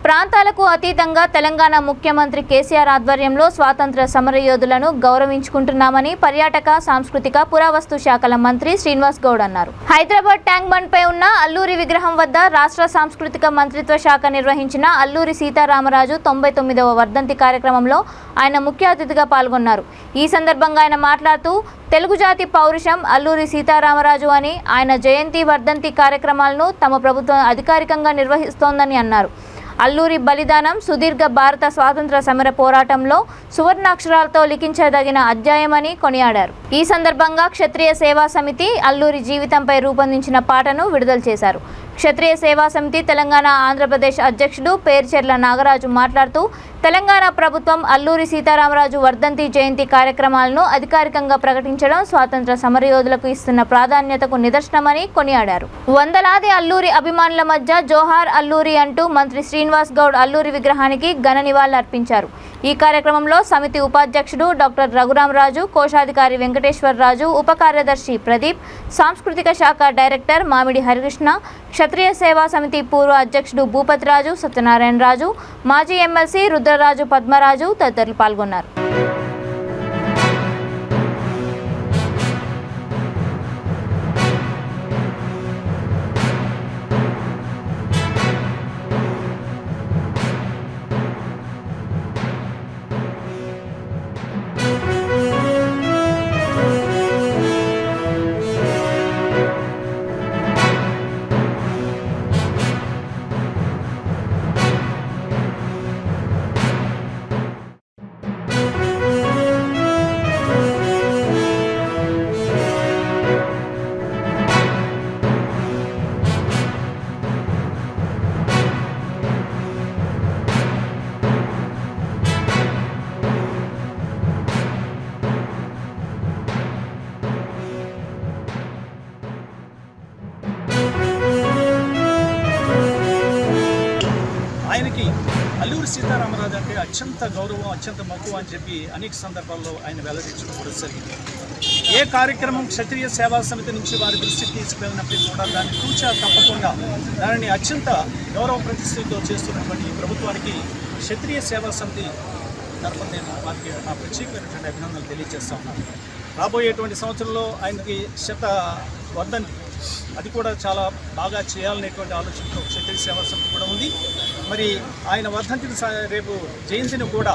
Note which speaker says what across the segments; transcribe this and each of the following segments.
Speaker 1: ప్రాంతాలకు అతీతంగా తెలంగాణ ముఖ్యమంత్రి కేసీఆర్ ఆధ్వర్యంలో స్వాతంత్ర సమరయోధులను గౌరవించుకుంటున్నామని పర్యాటక సాంస్కృతిక పురావస్తు శాఖల మంత్రి శ్రీనివాస్ గౌడ్ అన్నారు. హైదరాబాద్ ట్యాంక్ బండ్ పై ఉన్న అల్లూరి విగ్రహం వద్ద రాష్ట్ర సాంస్కృతిక మంత్రిత్వ శాఖ నిర్వహించిన అల్లూరి సీతారామరాజు 99వ వర్ధంతి కార్యక్రమంలో ఆయన ముఖ్య అతిథిగా పాల్గొన్నారు. ఈ సందర్భంగా ఆయన మాట్లాడుతూ తెలుగు జాతి పౌరుషం అల్లూరి సీతారామరాజు అని ఆయన జయంతి వర్ధంతి కార్యక్రమాలను తమ ప్రభుత్వం అధికారికంగా నిర్వహిస్తోందని అన్నారు. అల్లూరి బలిదానం సుదీర్ఘ భారత స్వాతంత్ర సమర పోరాటంలో సువర్ణాక్షరాలతో లిఖించదగిన అధ్యాయమని కొనియాడారు. ఈ సందర్భంగా క్షత్రియ సేవా సమితి అల్లూరి జీవితంపై రూపొందించిన పాటను విడుదల చేశారు. క్షత్రియ సేవా సమితి తెలంగాణ ఆంధ్రప్రదేశ్ అధ్యక్షుడు పేర్చెర్ల నాగరాజు మాట్లాడుతూ తెలంగాణ ప్రభుత్వం అల్లూరి సీతారామరాజు వర్ధంతి జయంతి కార్యక్రమాలను అధికారికంగా ప్రకటించడం స్వాతంత్ర సమరయోధులకు ఇస్తున్న ప్రాధాన్యతకు నిదర్శనమని కొనియాడారు. వందలాది అల్లూరి అభిమానుల మధ్య జోహార్ అల్లూరి అంటూ మంత్రి శ్రీనివాస్ గౌడ్ అల్లూరి విగ్రహానికి ఘన నివాళులర్పించారు. ఈ కార్యక్రమంలో సమితి ఉపాధ్యక్షుడు డాక్టర్ రఘురామరాజు, కోశాధికారి వెంకటేశ్వరరాజు, ఉప కార్యదర్శి ప్రదీప్, సాంస్కృతిక శాఖ డైరెక్టర్ మామిడి హరికృష్ణ, క్షత్రియ సేవా సమితి పూర్వ అధ్యక్షుడు భూపతిరాజు, సత్యనారాయణరాజు, మాజీ ఎమ్మెల్సీ రుద్రరాజు, పద్మరాజు తదితరులు పాల్గొన్నారు.
Speaker 2: ఆయనకి అల్లూరి సీతారామరాజు అంటే అత్యంత గౌరవం, అత్యంత మక్కువ అని చెప్పి అనేక సందర్భాల్లో ఆయన వెల్లడించడం కూడా జరిగింది. ఏ కార్యక్రమం క్షత్రియ సేవా సమితి నుంచి వారి దృష్టికి తీసుకెళ్ళినప్పటికీ కూడా దాన్ని తూచా తప్పకుండా దానిని అత్యంత గౌరవ ప్రతిష్టతో చేస్తున్నటువంటి ఈ ప్రభుత్వానికి క్షత్రియ సేవా సమితి తరఫున నేను వారికి నా ప్రత్యేకమైనటువంటి అభినందనలు తెలియజేస్తా ఉన్నాను. రాబోయేటువంటి సంవత్సరంలో ఆయనకి వర్ధంతి అది కూడా చాలా బాగా చేయాలనేటువంటి ఆలోచనతో క్షత్రియ సేవా సమితి కూడా ఉంది. మరి ఆయన వర్ధంతిని రేపు జయంతిని కూడా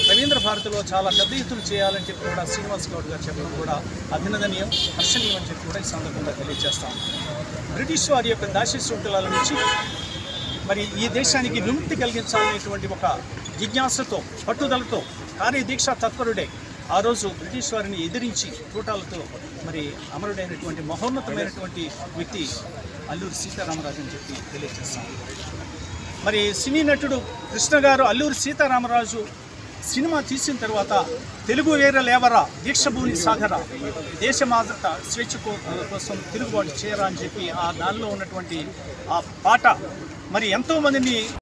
Speaker 2: రవీంద్ర భారతిలో చాలా పెద్ద ఎత్తున చేయాలని చెప్పి కూడా శ్రీనివాస్ గౌడ్ గారు చెప్పడం కూడా అభినందనీయం, హర్షణీయం అని చెప్పి కూడా ఈ సందర్భంగా తెలియజేస్తాం. బ్రిటిష్ వారి యొక్క దాస్యశృంఖలాల నుంచి మరి ఈ దేశానికి విముక్తి కలిగించాలనేటువంటి ఒక జిజ్ఞాసతో, పట్టుదలతో, కార్యదీక్ష తత్పరుడే ఆ రోజు బ్రిటిష్ వారిని ఎదిరించి తూటాలతో మరి అమరుడైనటువంటి మహోన్నతమైనటువంటి వ్యక్తి అల్లూరి సీతారామరాజు అని చెప్పి తెలియజేస్తాం. మరి సినీ నటుడు కృష్ణ గారు అల్లూరి సీతారామరాజు సినిమా తీసిన తర్వాత తెలుగు వీర లేవరా, దీక్షభూని సాగరా, దేశమాత స్వేచ్ఛ కోసం తిరుగుబాటు చేయరా అని చెప్పి ఆ దానిలో ఉన్నటువంటి ఆ పాట మరి ఎంతోమందిని